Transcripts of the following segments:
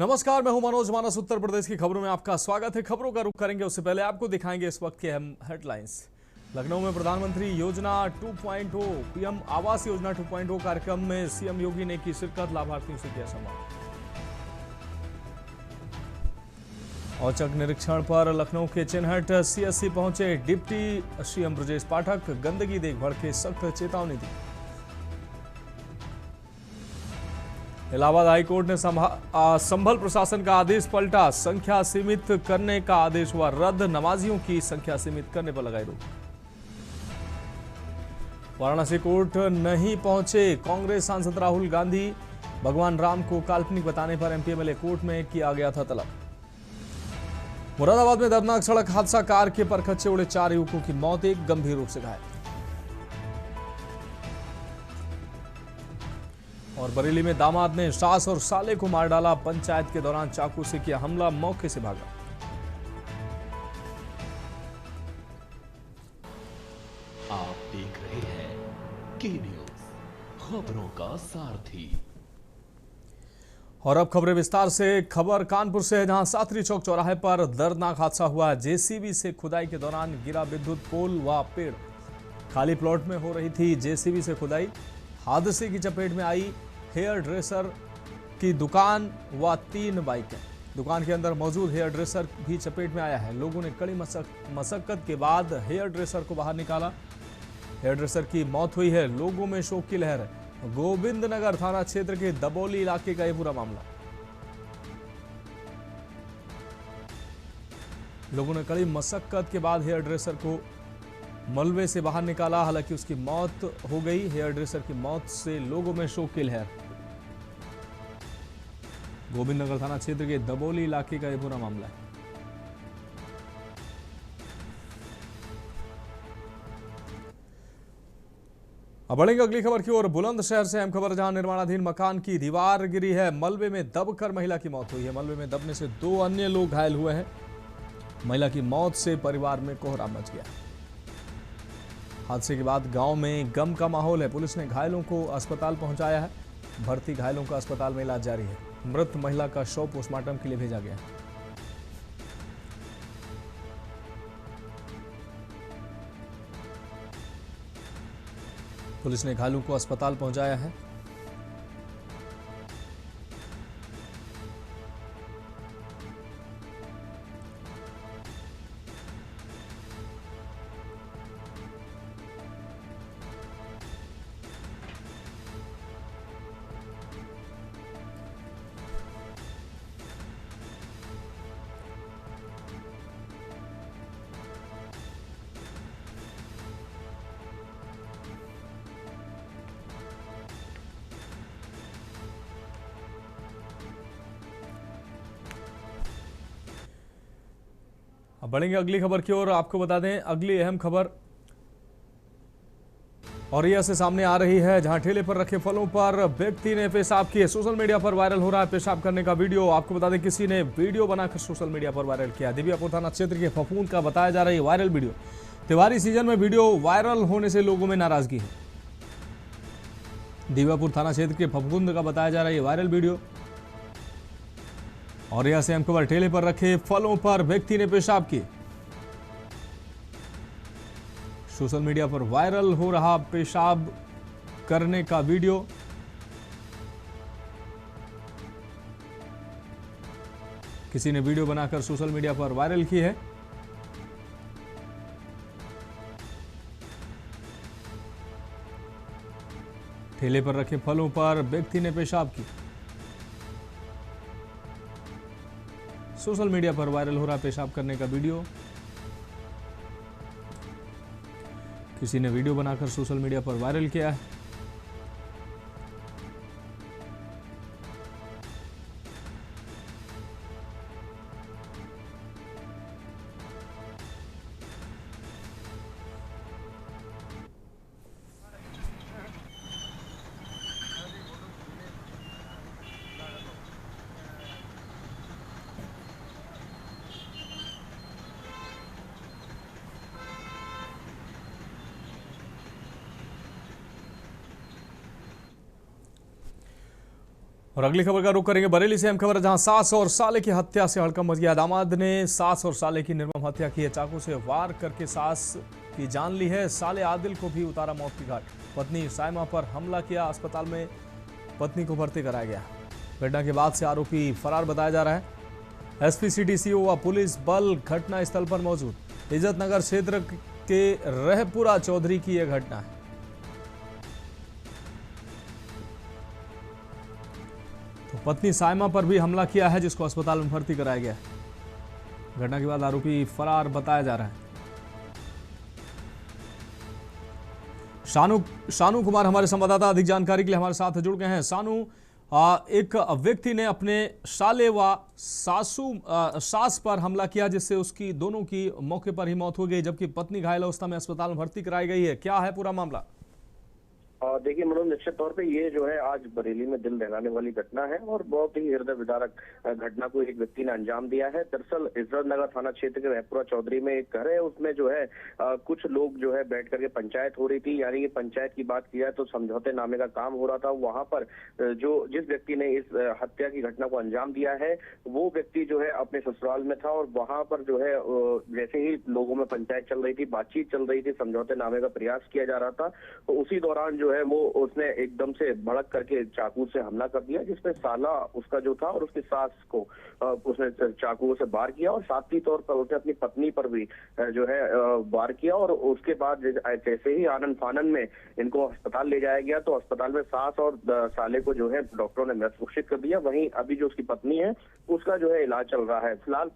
नमस्कार, मैं हूं मनोज मानस। उत्तर प्रदेश की खबरों में आपका स्वागत है। खबरों का रुख करेंगे उससे पहले आपको दिखाएंगे इस वक्त के अहम हेडलाइंस। लखनऊ में प्रधानमंत्री योजना 2.0 पीएम आवास योजना 2.0 कार्यक्रम में सीएम योगी ने की शिरकत, लाभार्थियों से किया संवाद। औचक निरीक्षण पर लखनऊ के चिन्हट सीएससी पहुंचे डिप्टी सीएम ब्रजेश पाठक, गंदगी देख भड़के सख्त चेतावनी दी। इलाहाबाद हाईकोर्ट ने संभल प्रशासन का आदेश पलटा, संख्या सीमित करने का आदेश हुआ रद्द, नमाजियों की संख्या सीमित करने पर लगाई रोक। वाराणसी कोर्ट नहीं पहुंचे कांग्रेस सांसद राहुल गांधी, भगवान राम को काल्पनिक बताने पर एमपी एमएलए कोर्ट में किया गया था तलब। मुरादाबाद में दर्दनाक सड़क हादसा, कार के परखच्चे उड़े 4 युवकों की मौत, एक गंभीर रूप से घायल। और बरेली में दामाद ने सास और साले को मार डाला, पंचायत के दौरान चाकू से किया हमला, मौके से भागा। आप देख रहे हैं के न्यूज, खबरों का सारथी। और अब खबरें विस्तार से। खबर कानपुर से है, जहां सातरी चौक चौराहे पर दर्दनाक हादसा हुआ। जेसीबी से खुदाई के दौरान गिरा विद्युत पोल व पेड़। खाली प्लॉट में हो रही थी जेसीबी से खुदाई। हादसे की चपेट में आई हेयर ड्रेसर की दुकान व 3 बाइकें। दुकान के अंदर मौजूद हेयर ड्रेसर भी चपेट में आया है। लोगों ने कड़ी मशक्कत के बाद हेयर ड्रेसर को बाहर निकाला। हेयर ड्रेसर की मौत हुई है। लोगों में शोक की लहर है। गोविंदनगर थाना क्षेत्र के दबोली इलाके का यह पूरा मामला। लोगों ने कड़ी मशक्कत के बाद हेयर ड्रेसर को मलबे से बाहर निकाला। हालांकि उसकी मौत हो गई। हेयर ड्रेसर की मौत से लोगों में शोक की लहर। गोविंदनगर थाना क्षेत्र के दबोली इलाके का यह पूरा मामला है। अब बढ़ेंगे अगली खबर की ओर। बुलंदशहर से अहम खबर, जहां निर्माणाधीन मकान की दीवार गिरी है। मलबे में दबकर महिला की मौत हुई है। मलबे में दबने से 2 अन्य लोग घायल हुए हैं। महिला की मौत से परिवार में कोहराम मच गया। हादसे के बाद गांव में गम का माहौल है। पुलिस ने घायलों को अस्पताल पहुंचाया है। भर्ती घायलों का अस्पताल में इलाज जारी है। मृत महिला का शव पोस्टमार्टम के लिए भेजा गया है। पुलिस ने घायलों को अस्पताल पहुंचाया है। अब बढ़ेंगे अगली खबर की ओर। आपको बता दें अगली अहम खबर औरैया से सामने आ रही है, जहां ठेले पर रखे फलों पर व्यक्ति ने पेशाब किए। सोशल मीडिया पर वायरल हो रहा है पेशाब करने का वीडियो। आपको बता दें किसी ने वीडियो बनाकर सोशल मीडिया पर वायरल किया। दिव्यापुर थाना क्षेत्र के फफूंद का बताया जा रहा है वायरल वीडियो। त्योहारी सीजन में वीडियो वायरल होने से लोगों में नाराजगी है। दिव्यापुर थाना क्षेत्र के फफूंद का बताया जा रहा है वायरल वीडियो। और यह से अहम खबर, ठेले पर रखे फलों पर व्यक्ति ने पेशाब किए। सोशल मीडिया पर वायरल हो रहा पेशाब करने का वीडियो। किसी ने वीडियो बनाकर सोशल मीडिया पर वायरल की है। ठेले पर रखे फलों पर व्यक्ति ने पेशाब की। सोशल मीडिया पर वायरल हो रहा पेशाब करने का वीडियो। किसी ने वीडियो बनाकर सोशल मीडिया पर वायरल किया है। और अगली खबर का रुख करेंगे बरेली से। अहम खबर है जहां सास और साले की हत्या से हड़कंप मच गया। दामाद ने सास और साले की निर्मम हत्या की है। चाकू से वार करके सास की जान ली है। साले आदिल को भी उतारा मौत की घाट। पत्नी साइमा पर हमला किया। अस्पताल में पत्नी को भर्ती कराया गया। घटना के बाद से आरोपी फरार बताया जा रहा है। एसपी सिटी सीओ व पुलिस बल घटना स्थल पर मौजूद। इज्जत नगर क्षेत्र के रहपुरा चौधरी की यह घटना है। तो पत्नी साइमा पर भी हमला किया है, जिसको अस्पताल में भर्ती कराया गया है। घटना के बाद आरोपी फरार बताया जा रहा है। शानू कुमार हमारे संवाददाता अधिक जानकारी के लिए हमारे साथ जुड़ गए हैं। शानू, एक व्यक्ति ने अपने साले व सास पर हमला किया, जिससे उसकी दोनों की मौके पर ही मौत हो गई, जबकि पत्नी घायल अवस्था में अस्पताल में भर्ती कराई गई है। क्या है पूरा मामला? देखिए मनोज, निश्चित तौर पे ये जो है आज बरेली में दिल दहलाने वाली घटना है और बहुत ही हृदय विदारक घटना को एक व्यक्ति ने अंजाम दिया है। दरअसल इज्जत नगर थाना क्षेत्र के रहपुरा चौधरी में एक घर है, उसमें जो है कुछ लोग जो है बैठ करके पंचायत हो रही थी। यानी कि पंचायत की बात किया तो समझौते नामे का काम हो रहा था। वहां पर जिस व्यक्ति ने इस हत्या की घटना को अंजाम दिया है वो व्यक्ति जो है अपने ससुराल में था और वहां पर जो है जैसे ही लोगों में पंचायत चल रही थी, बातचीत चल रही थी, समझौते नामे का प्रयास किया जा रहा था, तो उसी दौरान जो है वो उसने एकदम से भड़क करके चाकू से हमला कर दिया, जिसमें साला उसका जो था और उसकी सास को उसने चाकू से वार किया और साथी तौर पर उसने अपनी पत्नी पर भी जो है वार किया। और उसके बाद जैसे ही आनन फानन में इनको अस्पताल ले जाया गया तो अस्पताल में सास और साले को जो है डॉक्टरों ने मृत घोषित कर दिया। वहीं अभी जो उसकी पत्नी है उसका जो है इलाज चल रहा है। फिलहाल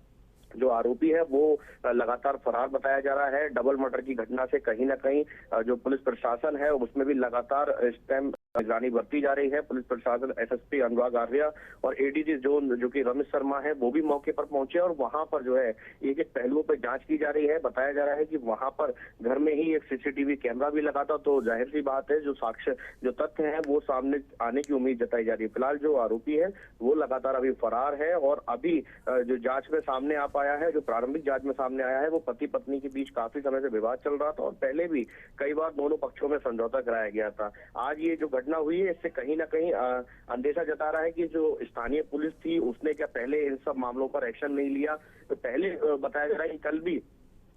जो आरोपी है वो लगातार फरार बताया जा रहा है। डबल मर्डर की घटना से कहीं ना कहीं जो पुलिस प्रशासन है उसमें भी लगातार इस टाइम निगरानी बरती जा रही है। पुलिस प्रशासन एसएसपी अनुराग आर्या और एडीजी जोन जो कि रमेश शर्मा है वो भी मौके पर पहुंचे और वहां पर जो है एक एक पहलुओं पर जांच की जा रही है। बताया जा रहा है कि वहां पर घर में ही एक सीसीटीवी कैमरा भी लगा था, तो जाहिर सी बात है जो साक्ष्य जो तथ्य है वो सामने आने की उम्मीद जताई जा रही है। फिलहाल जो आरोपी है वो लगातार अभी फरार है और अभी जो जांच में सामने आ पाया है, जो प्रारंभिक जांच में सामने आया है, वो पति पत्नी के बीच काफी समय से विवाद चल रहा था और पहले भी कई बार दोनों पक्षों में समझौता कराया गया था। आज ये जो घटना हुई है इससे कहीं ना कहीं अंदेशा जता रहा है कि जो स्थानीय पुलिस थी उसने क्या पहले इन सब मामलों पर एक्शन नहीं लिया। तो पहले बताया जा रहा है कि कल भी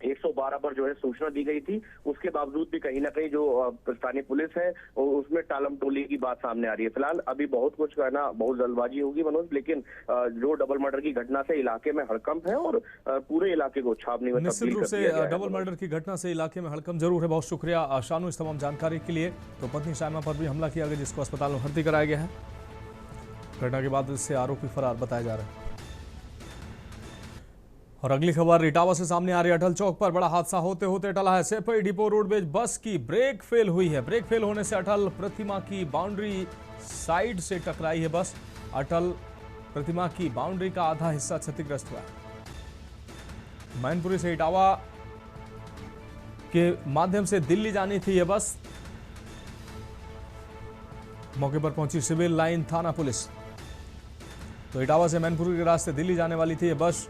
112 पर जो है सूचना दी गई थी, उसके बावजूद भी कहीं ना कहीं जो स्थानीय पुलिस है उसमें टालम टोली की बात सामने आ रही है। फिलहाल अभी बहुत कुछ कहना बहुत जल्दबाजी होगी मनोज, लेकिन जो डबल मर्डर की घटना से इलाके में हड़कंप है और पूरे इलाके को छावनी में निश्चित रूप से डबल मर्डर की घटना से इलाके में हड़कंप जरूर है। बहुत शुक्रिया शानू इस तमाम जानकारी के लिए। तो पत्नी साइमा पर भी हमला किया गया, जिसको अस्पताल में भर्ती कराया गया है। घटना के बाद इससे आरोपी फरार बताया जा रहा है। और अगली खबर इटावा से सामने आ रही है। अटल चौक पर बड़ा हादसा होते होते टला है। सेपई डिपो रोडवेज बस की ब्रेक फेल हुई है। ब्रेक फेल होने से अटल प्रतिमा की बाउंड्री साइड से टकराई है बस। अटल प्रतिमा की बाउंड्री का आधा हिस्सा क्षतिग्रस्त हुआ है। मैनपुरी से इटावा के माध्यम से दिल्ली जानी थी यह बस। मौके पर पहुंची सिविल लाइन थाना पुलिस। तो इटावा से मैनपुरी के रास्ते दिल्ली जाने वाली थी यह बस।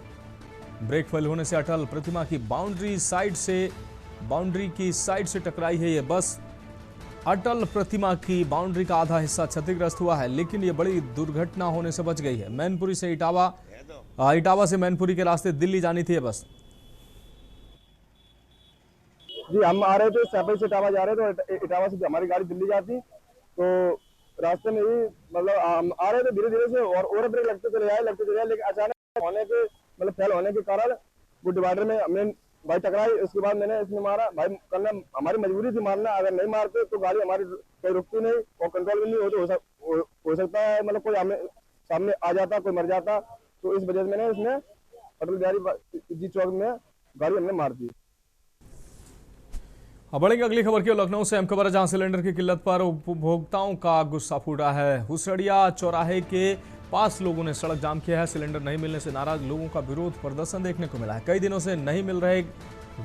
ब्रेक फेल होने से अटल प्रतिमा की बाउंड्री की साइड से टकराई है यह बस। अटल प्रतिमा की बाउंड्री का आधा हिस्सा क्षतिग्रस्त हुआ है, लेकिन यह बड़ी दुर्घटना होने से बच गई है। मैनपुरी से इटावा से मैनपुरी के रास्ते दिल्ली जानी थी यह बस। जी हम आ रहे थे, सेपई से इटावा जा रहे थे, तो इटावा से हमारी गाड़ी दिल्ली जाती, तो रास्ते में ही मतलब हम आ रहे थे धीरे धीरे से और ओवर ब्रेक लगते चले जाए, लेकिन अचानक होने के मतलब फेल होने के कारण वो डिवाइडर में हमने भाई टकराई। उसके बाद मैंने इसमें मारा भाई, करना हमारी मजबूरी थी मारना, अगर नहीं मारते तो गाड़ी हमारी कोई रुकती नहीं और कंट्रोल भी नहीं हो सकता है, मतलब कोई हमें सामने आ जाता, कोई मर जाता। तो इस वजह से मैंने इसमें अटल बिहारी जी चौक में गाड़ी हमने मार दी। अब बढ़ेंगे अगली खबर की। लखनऊ से अहम खबर है, जहां सिलेंडर की किल्लत पर उपभोक्ताओं का गुस्सा फूटा है। हुसड़िया चौराहे के पास लोगों ने सड़क जाम किया है। सिलेंडर नहीं मिलने से नाराज लोगों का विरोध प्रदर्शन देखने को मिला है। कई दिनों से नहीं मिल रहे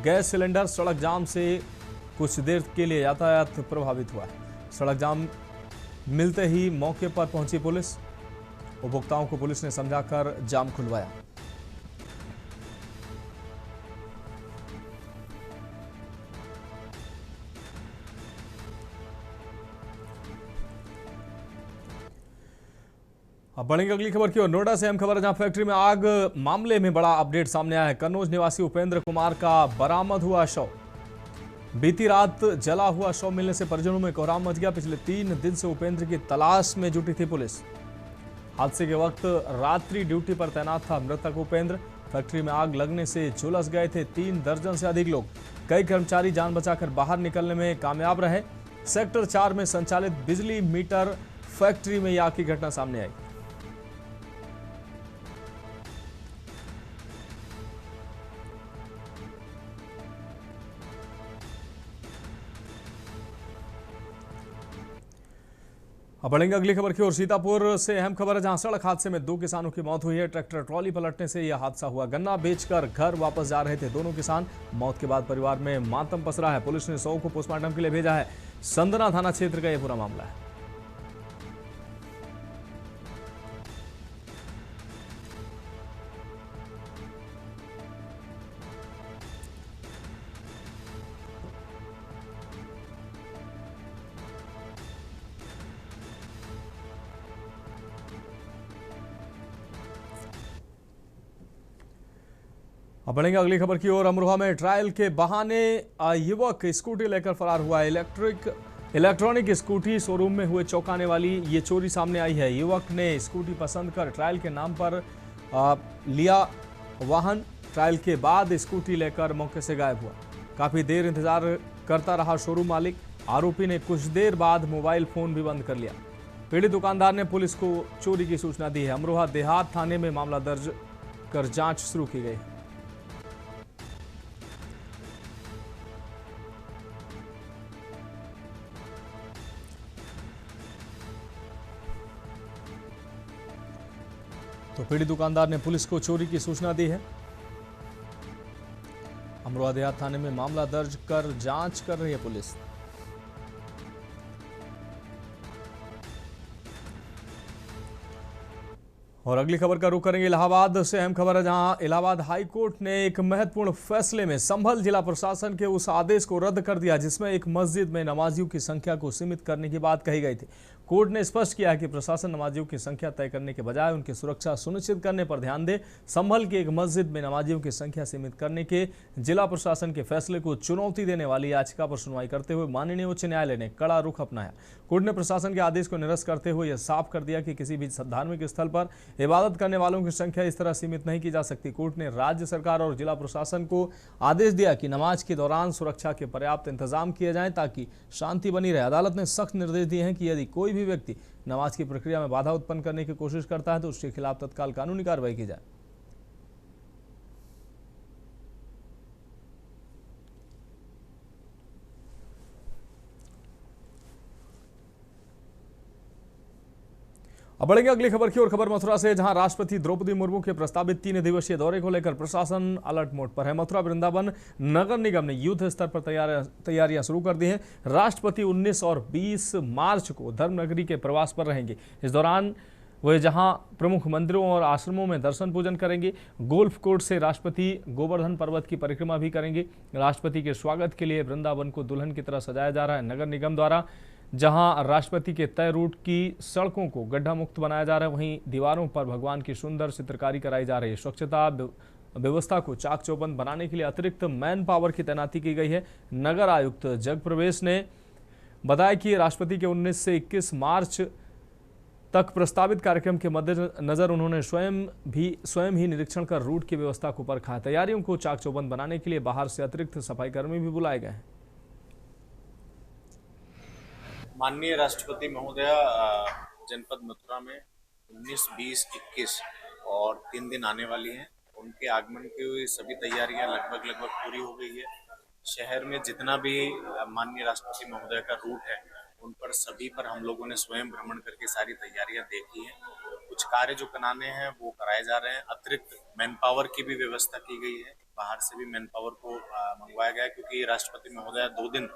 गैस सिलेंडर, सड़क जाम से कुछ देर के लिए यातायात प्रभावित हुआ है। सड़क जाम मिलते ही मौके पर पहुंची पुलिस। उपभोक्ताओं को पुलिस ने समझाकर जाम खुलवाया। अब बढ़ेंगे अगली खबर की ओर। नोएडा से अहम खबर है, जहां फैक्ट्री में आग मामले में बड़ा अपडेट सामने आया है। कन्नौज निवासी उपेंद्र कुमार का बरामद हुआ शव। बीती रात जला हुआ शव मिलने से परिजनों में कोहराम मच गया। पिछले 3 दिन से उपेंद्र की तलाश में जुटी थी पुलिस। हादसे के वक्त रात्रि ड्यूटी पर तैनात था मृतक उपेंद्र। फैक्ट्री में आग लगने से झुलस गए थे 3 दर्जन से अधिक लोग। कई कर्मचारी जान बचाकर बाहर निकलने में कामयाब रहे। सेक्टर 4 में संचालित बिजली मीटर फैक्ट्री में यह आग की घटना सामने आई। अब बढ़ेंगे अगली खबर की ओर। सीतापुर से अहम खबर है, जहां सड़क हादसे में 2 किसानों की मौत हुई है। ट्रैक्टर ट्रॉली पलटने से यह हादसा हुआ। गन्ना बेचकर घर वापस जा रहे थे दोनों किसान। मौत के बाद परिवार में मातम पसरा है। पुलिस ने शव को पोस्टमार्टम के लिए भेजा है। संदना थाना क्षेत्र का यह पूरा मामला है। अब बढ़ेंगे अगली खबर की ओर। अमरोहा में ट्रायल के बहाने युवक स्कूटी लेकर फरार हुआ। इलेक्ट्रॉनिक स्कूटी शोरूम में हुए चौंकाने वाली ये चोरी सामने आई है। युवक ने स्कूटी पसंद कर ट्रायल के नाम पर लिया वाहन। ट्रायल के बाद स्कूटी लेकर मौके से गायब हुआ। काफी देर इंतजार करता रहा शोरूम मालिक। आरोपी ने कुछ देर बाद मोबाइल फोन भी बंद कर लिया। पीड़ित दुकानदार ने पुलिस को चोरी की सूचना दी है। अमरोहा देहात थाने में मामला दर्ज कर जांच शुरू की गई। तो पीड़ित दुकानदार ने पुलिस को चोरी की सूचना दी है। अमरोहा देहात थाने में मामला दर्ज कर जांच कर रही है पुलिस। और अगली खबर का रुख करेंगे इलाहाबाद से। अहम खबर है, जहां इलाहाबाद हाई कोर्ट ने एक महत्वपूर्ण फैसले में संभल जिला प्रशासन के उस आदेश को रद्द कर दिया जिसमें एक मस्जिद में नमाजियों की संख्या को सीमित करने की बात कही गई थी। कोर्ट ने स्पष्ट किया है कि प्रशासन नमाजियों की संख्या तय करने के बजाय उनकी सुरक्षा सुनिश्चित करने पर ध्यान दे। संभल की एक मस्जिद में नमाजियों की संख्या सीमित करने के जिला प्रशासन के फैसले को चुनौती देने वाली याचिका पर सुनवाई करते हुए माननीय उच्च न्यायालय ने कड़ा रुख अपनाया। कोर्ट ने प्रशासन के आदेश को निरस्त करते हुए यह साफ कर दिया कि किसी भी धार्मिक स्थल पर इबादत करने वालों की संख्या इस तरह सीमित नहीं की जा सकती। कोर्ट ने राज्य सरकार और जिला प्रशासन को आदेश दिया कि नमाज के दौरान सुरक्षा के पर्याप्त इंतजाम किए जाएं ताकि शांति बनी रहे। अदालत ने सख्त निर्देश दिए हैं कि यदि कोई भी व्यक्ति नमाज की प्रक्रिया में बाधा उत्पन्न करने की कोशिश करता है तो उसके खिलाफ तत्काल कानूनी कार्रवाई की जाए। अब बढ़ेंगे अगली खबर की ओर। खबर मथुरा से, जहां राष्ट्रपति द्रौपदी मुर्मू के प्रस्तावित 3 दिवसीय दौरे को लेकर प्रशासन अलर्ट मोड पर है। मथुरा वृंदावन नगर निगम ने युद्ध स्तर पर तैयारियां शुरू कर दी हैं। राष्ट्रपति 19 और 20 मार्च को धर्मनगरी के प्रवास पर रहेंगे। इस दौरान वे जहां प्रमुख मंदिरों और आश्रमों में दर्शन पूजन करेंगे। गोल्फ कोर्स से राष्ट्रपति गोवर्धन पर्वत की परिक्रमा भी करेंगे। राष्ट्रपति के स्वागत के लिए वृंदावन को दुल्हन की तरह सजाया जा रहा है। नगर निगम द्वारा जहां राष्ट्रपति के तय रूट की सड़कों को गड्ढा मुक्त बनाया जा रहा है, वहीं दीवारों पर भगवान की सुंदर चित्रकारी कराई जा रही है। स्वच्छता व्यवस्था को चाक चौबंद बनाने के लिए अतिरिक्त मैन पावर की तैनाती की गई है। नगर आयुक्त जगप्रवेश ने बताया कि राष्ट्रपति के 19 से 21 मार्च तक प्रस्तावित कार्यक्रम के मद्देनजर उन्होंने स्वयं ही निरीक्षण कर रूट की व्यवस्था को परखा। तैयारियों को चाक चौबंद बनाने के लिए बाहर से अतिरिक्त सफाई कर्मी भी बुलाए गए हैं। माननीय राष्ट्रपति महोदया जनपद मथुरा में 19, 20, 21 और 3 दिन आने वाली हैं। उनके आगमन की सभी तैयारियां लगभग पूरी हो गई है। शहर में जितना भी माननीय राष्ट्रपति महोदया का रूट है उन पर सभी पर हम लोगों ने स्वयं भ्रमण करके सारी तैयारियां देखी हैं। कुछ कार्य जो कराने हैं वो कराए जा रहे हैं। अतिरिक्त मैन पावर की भी व्यवस्था की गई है। बाहर से भी मैन पावर को मंगवाया गया है, क्योंकि राष्ट्रपति महोदया 2 दिन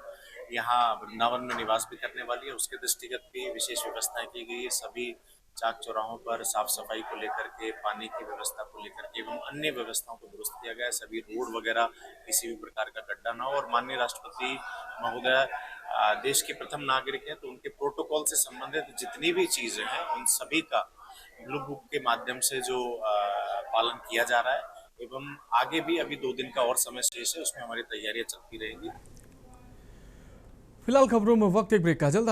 यहाँ वृंदावन में निवास भी करने वाली है। उसके दृष्टिगत भी विशेष व्यवस्थाएं की गई है। सभी चाक चौराहों पर साफ सफाई को लेकर के, पानी की व्यवस्था को लेकर के एवं अन्य व्यवस्थाओं को दुरुस्त किया गया है। सभी रोड वगैरह किसी भी प्रकार का गड्ढा ना हो। और माननीय राष्ट्रपति महोदय देश के प्रथम नागरिक हैं, तो उनके प्रोटोकॉल से संबंधित जितनी भी चीजें हैं उन सभी का ब्लू बुक के माध्यम से जो पालन किया जा रहा है एवं आगे भी अभी 2 दिन का और समय शेष है, उसमें हमारी तैयारियां चलती रहेंगी। फिलहाल खबरों में वक्त एक ब्रेक का। जल्द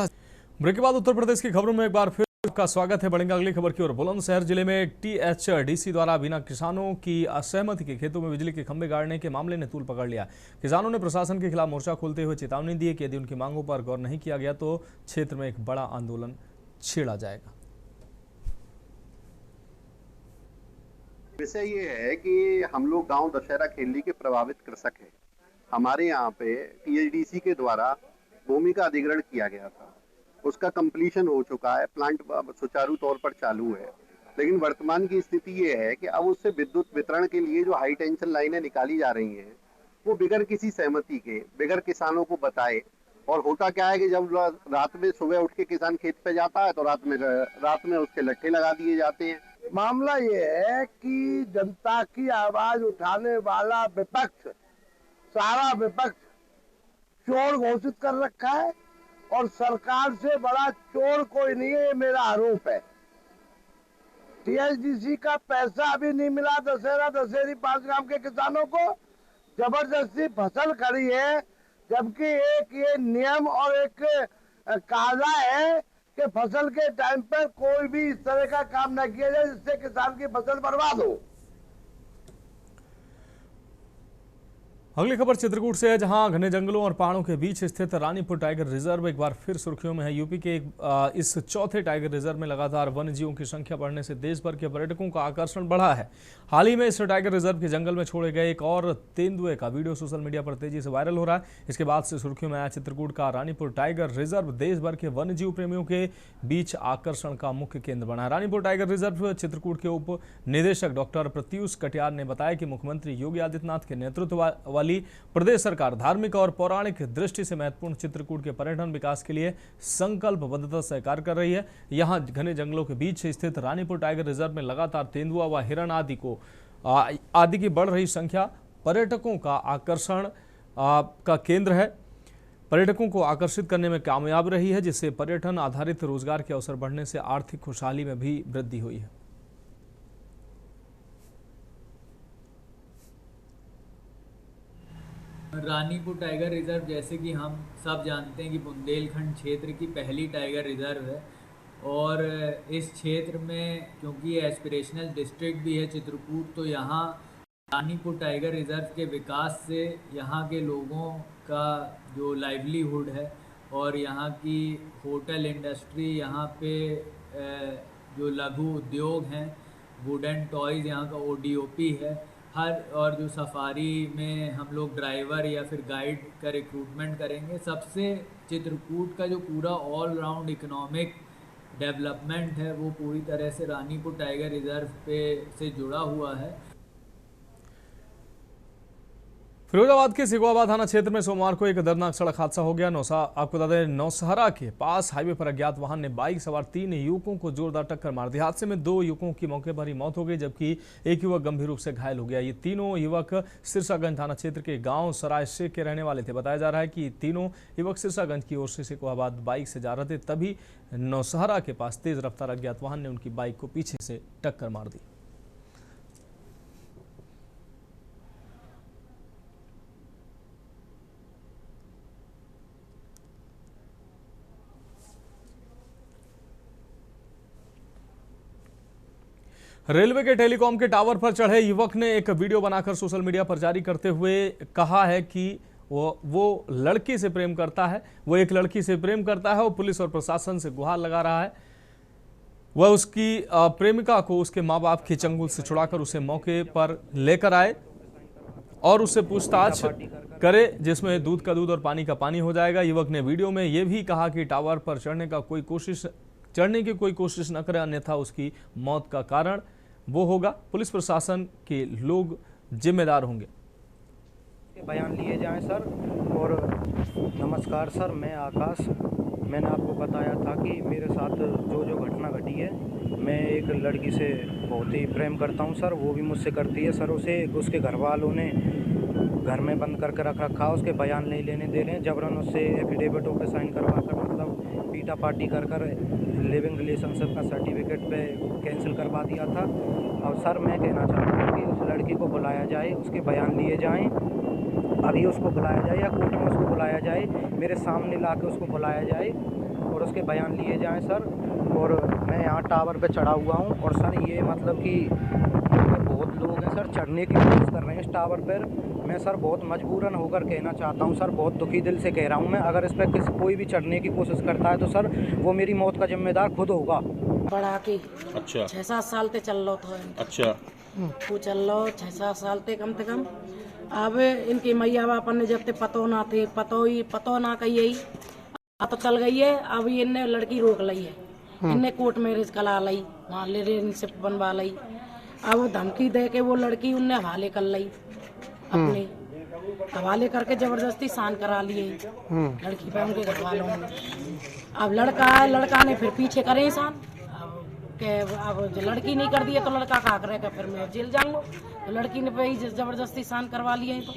ब्रेक के बाद उत्तर प्रदेश की खबरों में एक बार फिर का स्वागत है। बढ़ेंगे अगली खबर की ओर। बुलंदशहर जिले में टीएचडीसी द्वारा बिना किसानों की असहमति के खेतों में बिजली के खंभे गाड़ने के मामले ने तूल पकड़ लिया। किसानों ने प्रशासन के खिलाफ मोर्चा खोलते हुए चेतावनी दी है कि यदि उनकी मांगों पर गौर नहीं किया गया तो क्षेत्र में एक बड़ा आंदोलन छेड़ा जाएगा। विषय ये है कि हम लोग गांव दशहरा खेली के प्रभावित कृषक हैं। हमारे यहाँ पे टीएचडीसी के द्वारा भूमि का अधिग्रहण किया गया था, उसका कंप्लीशन हो चुका है, प्लांट सुचारू तौर पर चालू है, लेकिन वर्तमान की स्थिति ये है कि अब उससे विद्युत वितरण के लिए जो हाई टेंशन लाइनें निकाली जा रही हैं वो बिगर किसी सहमति के, बिगर किसानों को बताए। और होता क्या है कि जब रात में सुबह उठ के किसान खेत पे जाता है तो रात में उसके लट्ठे लगा दिए जाते हैं। मामला ये है कि जनता की आवाज उठाने वाला विपक्ष, सारा विपक्ष चोर घोषित कर रखा है और सरकार से बड़ा चोर कोई नहीं है, ये मेरा आरोप है। टीएचडीसी का पैसा अभी नहीं मिला दशहरी 5 गांव के किसानों को, जबरदस्ती फसल खड़ी है, जबकि एक ये नियम और एक कायदा है कि फसल के टाइम पर कोई भी इस तरह का काम न किया जाए जिससे किसान की फसल बर्बाद हो। अगली खबर चित्रकूट से है, जहां घने जंगलों और पहाड़ों के बीच स्थित रानीपुर टाइगर रिजर्व एक बार फिर सुर्खियों में है। यूपी के इस चौथे टाइगर रिजर्व में लगातार वन्य जीवों की संख्या बढ़ने से देश भर के पर्यटकों का आकर्षण बढ़ा है। हाल ही में इस टाइगर रिजर्व के जंगल में छोड़े गए एक और तेंदुए का वीडियो सोशल मीडिया पर तेजी से वायरल हो रहा है। इसके बाद से सुर्खियों में आया चित्रकूट का रानीपुर टाइगर रिजर्व देश भर के वन्य जीव प्रेमियों के बीच आकर्षण का मुख्य केंद्र बना है। रानीपुर टाइगर रिजर्व चित्रकूट के उप निदेशक डॉक्टर प्रत्यूष कटियार ने बताया कि मुख्यमंत्री योगी आदित्यनाथ के नेतृत्व वाली प्रदेश सरकार धार्मिक और पौराणिक दृष्टि से महत्वपूर्ण चित्रकूट के पर्यटन विकास के लिए संकल्पबद्धता से कार्य कर रही है। यहां घने जंगलों के बीच स्थित रानीपुर टाइगर रिजर्व में लगातार तेंदुआ व हिरण आदि की बढ़ रही संख्या पर्यटकों का आकर्षण का केंद्र है। पर्यटकों को आकर्षित करने में कामयाब रही है, जिससे पर्यटन आधारित रोजगार के अवसर बढ़ने से आर्थिक खुशहाली में भी वृद्धि हुई है। रानीपुर टाइगर रिजर्व जैसे कि हम सब जानते हैं कि बुंदेलखंड क्षेत्र की पहली टाइगर रिजर्व है और इस क्षेत्र में क्योंकि एस्पिरेशनल डिस्ट्रिक्ट भी है चित्रकूट, तो यहाँ रानीपुर टाइगर रिजर्व के विकास से यहाँ के लोगों का जो लाइवलीहुड है और यहाँ की होटल इंडस्ट्री, यहाँ पे जो लघु उद्योग हैं, वुडन टॉयज़, यहाँ का ओडीओपी है हर, और जो सफारी में हम लोग ड्राइवर या फिर गाइड का रिक्रूटमेंट करेंगे। सबसे चित्रकूट का जो पूरा ऑल राउंड इकोनॉमिक डेवलपमेंट है वो पूरी तरह से रानीपुर टाइगर रिजर्व पे से जुड़ा हुआ है। फिरोजाबाद के सिगवाबाद थाना क्षेत्र में सोमवार को एक दर्दनाक सड़क हादसा हो गया। आपको बता दें, नौशहरा के पास हाईवे पर अज्ञात वाहन ने बाइक सवार 3 युवकों को जोरदार टक्कर मार दी। हादसे में 2 युवकों की मौके पर ही मौत हो गई, जबकि एक युवक गंभीर रूप से घायल हो गया। ये तीनों युवक सिरसागंज थाना क्षेत्र के गांव सराय शेख के रहने वाले थे। बताया जा रहा है कि तीनों युवक सिरसागंज की ओर से सिगवाबाद बाइक से जा रहे थे, तभी नौशहरा के पास तेज रफ्तार अज्ञात वाहन ने उनकी बाइक को पीछे से टक्कर मार दी। रेलवे के टेलीकॉम के टावर पर चढ़े युवक ने एक वीडियो बनाकर सोशल मीडिया पर जारी करते हुए कहा है कि वो लड़की से प्रेम करता है, वो एक लड़की से प्रेम करता है और पुलिस और प्रशासन से गुहार लगा रहा है। वह उसकी प्रेमिका को उसके माँ बाप के चंगुल से छुड़ाकर उसे मौके पर लेकर आए और उससे पूछताछ करे, जिसमें दूध का दूध और पानी का पानी हो जाएगा। युवक ने वीडियो में यह भी कहा कि टावर पर चढ़ने की कोई कोशिश न करे, अन्यथा उसकी मौत का कारण वो होगा। पुलिस प्रशासन के लोग जिम्मेदार होंगे। बयान लिए जाएं सर। और नमस्कार सर, मैं आकाश। मैंने आपको बताया था कि मेरे साथ जो घटना घटी है, मैं एक लड़की से बहुत ही प्रेम करता हूं सर, वो भी मुझसे करती है सर। उसके घर वालों ने घर में बंद करके रखा, उसके बयान नहीं लेने दे रहे हैं, जबरन उससे एफिडेविटों पे साइन करवा कर मतलब पीटापाटी कर लिविंग रिलेशनशिप का सर्टिफिकेट पे कैंसिल करवा दिया था। और सर मैं कहना चाहता हूँ कि उस लड़की को बुलाया जाए, उसके बयान लिए जाएं, अभी उसको बुलाया जाए या कोर्ट में उसको बुलाया जाए, मेरे सामने ला के उसको बुलाया जाए और उसके बयान लिए जाएं सर। और मैं यहाँ टावर पे चढ़ा हुआ हूँ और सर ये मतलब कि बहुत लोग हैं सर चढ़ने की कोशिश कर रहे हैं इस टावर पर। मैं सर बहुत मजबूरन होकर कहना चाहता हूँ सर, बहुत दुखी दिल से कह रहा हूँ मैं, अगर इस पर कोई भी चढ़ने की कोशिश करता है तो सर वो मेरी मौत का जिम्मेदार खुद होगा। बड़ा की अच्छा 6-7 साल ते चल लो था अच्छा वो चल लो 6-7 साल ते कम से कम। अब इनकी मैया बाप ने जब ते पतो ना थे पतो ना कही अब तो चल गई है। अब इनने लड़की रोक ली है, इनने कोर्ट मैरिज करा ली, वहाँ रिलेशनशिप बनवा ली। अब वो धमकी दे के वो लड़की उनने हवाले कर ली, अपने हवाले करके जबरदस्ती शान करा लिए लड़की पे उनके घर वालों ने। अब लड़का है, लड़का ने फिर पीछे करे शान। अब जो लड़की नहीं कर दी है तो लड़का कहा करेगा फिर मैं जेल जाऊंगा। तो लड़की ने पे जबरदस्ती शान करवा लिए तो।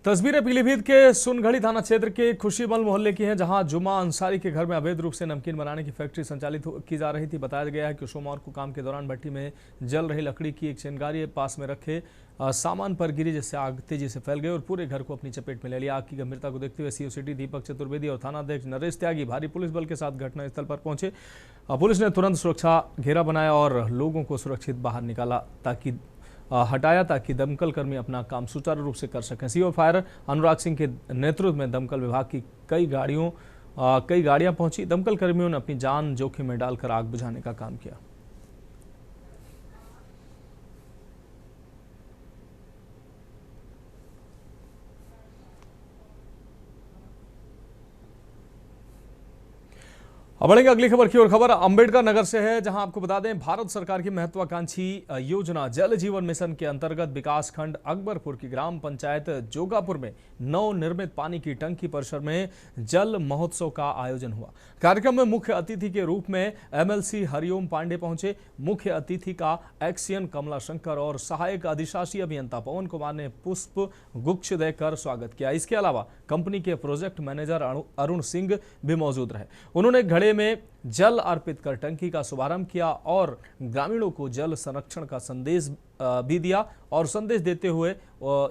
तस्वीरें पीलीभीत के सुनगढ़ी थाना क्षेत्र के खुशीमल मोहल्ले की हैं, जहां जुमा अंसारी के घर में अवैध रूप से नमकीन बनाने की फैक्ट्री संचालित की जा रही थी। बताया गया है कि सोमवार को काम के दौरान भट्टी में जल रही लकड़ी की एक चिंगारी पास में रखे सामान पर गिरी, जिससे आग तेजी से फैल गई और पूरे घर को अपनी चपेट में ले लिया। आग की गंभीरता को देखते हुए सीओ सिटी दीपक चतुर्वेदी और थानाध्यक्ष नरेश त्यागी भारी पुलिस बल के साथ घटनास्थल पर पहुंचे। पुलिस ने तुरंत सुरक्षा घेरा बनाया और लोगों को सुरक्षित बाहर निकाला ताकि दमकल कर्मी अपना काम सुचारू रूप से कर सकें। सीओ फायर अनुराग सिंह के नेतृत्व में दमकल विभाग की कई गाड़ियां पहुंची। दमकल कर्मियों ने अपनी जान जोखिम में डालकर आग बुझाने का काम किया। अब बढ़ेंगे अगली खबर की ओर। खबर अंबेडकर नगर से है, जहां आपको बता दें भारत सरकार की महत्वाकांक्षी योजना जल जीवन मिशन के अंतर्गत विकासखंड अकबरपुर की ग्राम पंचायत जोगापुर में नवनिर्मित पानी की टंकी परिसर में जल महोत्सव का आयोजन हुआ। कार्यक्रम में मुख्य अतिथि के रूप में एमएलसी हरिओम पांडे पहुंचे। मुख्य अतिथि का एक्सियन कमला शंकर और सहायक अधिशासी अभियंता पवन कुमार ने पुष्प गुच्छ देकर स्वागत किया। इसके अलावा कंपनी के प्रोजेक्ट मैनेजर अरुण सिंह भी मौजूद रहे। उन्होंने घड़े में जल अर्पित कर टंकी का शुभारंभ किया और ग्रामीणों को जल संरक्षण का संदेश भी दिया और संदेश देते हुए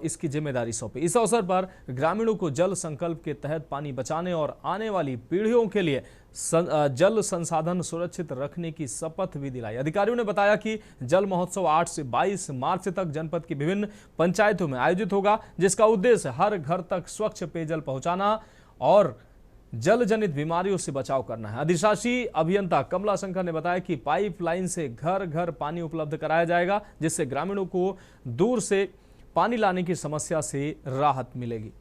इसकी जिम्मेदारी सौंपी। इस अवसर पर ग्रामीणों को जल संकल्प के तहत पानी बचाने और आने वाली पीढ़ियों के लिए जल संसाधन सुरक्षित रखने की शपथ भी दिलाई। अधिकारियों ने बताया कि जल महोत्सव 8 से 22 मार्च तक जनपद की विभिन्न पंचायतों में आयोजित होगा, जिसका उद्देश्य हर घर तक स्वच्छ पेयजल पहुंचाना और जल जनित बीमारियों से बचाव करना है। अधिशासी अभियंता कमला शंकर ने बताया कि पाइपलाइन से घर घर पानी उपलब्ध कराया जाएगा, जिससे ग्रामीणों को दूर से पानी लाने की समस्या से राहत मिलेगी।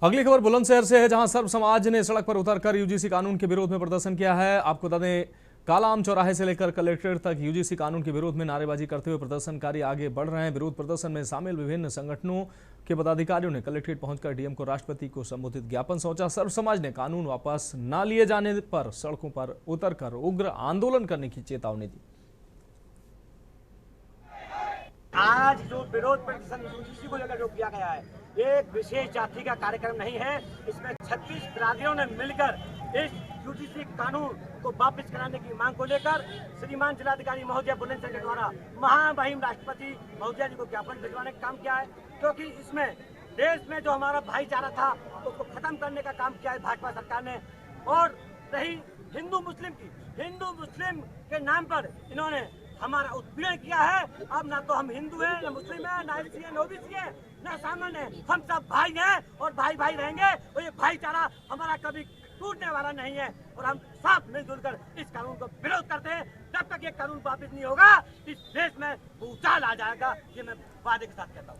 अगली खबर बुलंदशहर से है, जहां सर्व समाज ने सड़क पर उतरकर यूजीसी कानून के विरोध में प्रदर्शन किया है। आपको बता दें काला आम चौराहे से लेकर कलेक्ट्रेट तक यूजीसी कानून के विरोध में नारेबाजी करते हुए प्रदर्शनकारी आगे बढ़ रहे हैं। विरोध प्रदर्शन में शामिल विभिन्न संगठनों के पदाधिकारियों ने कलेक्ट्रेट पहुंचकर डीएम को राष्ट्रपति को संबोधित ज्ञापन सौंपा। सर्व समाज ने कानून वापस न लिए जाने पर सड़कों पर उतरकर उग्र आंदोलन करने की चेतावनी दी। आज जो विरोध प्रदर्शन यूजीसी को लेकर जो किया गया है, एक विशेष जाति का कार्यक्रम नहीं है। इसमें 36 बिरादरियों ने मिलकर इस यूजीसी कानून को वापस कराने की मांग को लेकर श्रीमान जिलाधिकारी महोदय बुलंदशहर के द्वारा महामहिम राष्ट्रपति महोदय जी को ज्ञापन भिजवाने का काम किया है, क्योंकि इसमें देश में जो हमारा भाईचारा था उसको खत्म करने का काम किया है भाजपा सरकार ने। और रही हिंदू मुस्लिम के नाम पर इन्होंने हमारा उत्पीड़न किया है। अब ना तो हम हिंदू हैं, ना मुस्लिम हैं, ना एससी हैं, ना ओबीसी हैं, ना सामान्य हैं। हम सब भाई हैं और भाई भाई रहेंगे और ये भाईचारा हमारा कभी टूटने वाला नहीं है। और हम सब मिलजुल कर इस कानून को विरोध करते हैं। जब तक ये कानून वापस नहीं होगा इस देश में भूचाल आ जाएगा, ये मैं वादे के साथ कहता हूँ।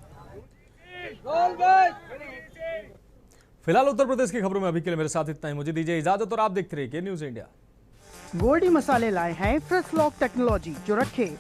फिलहाल उत्तर प्रदेश की खबरों में अभी के लिए मेरे साथ इतना ही। मुझे दीजिए इजाजत और आप देखते रहिए के न्यूज इंडिया। गोल्डी मसाले लाए हैं फ्रेश लॉक टेक्नोलॉजी, जो रखे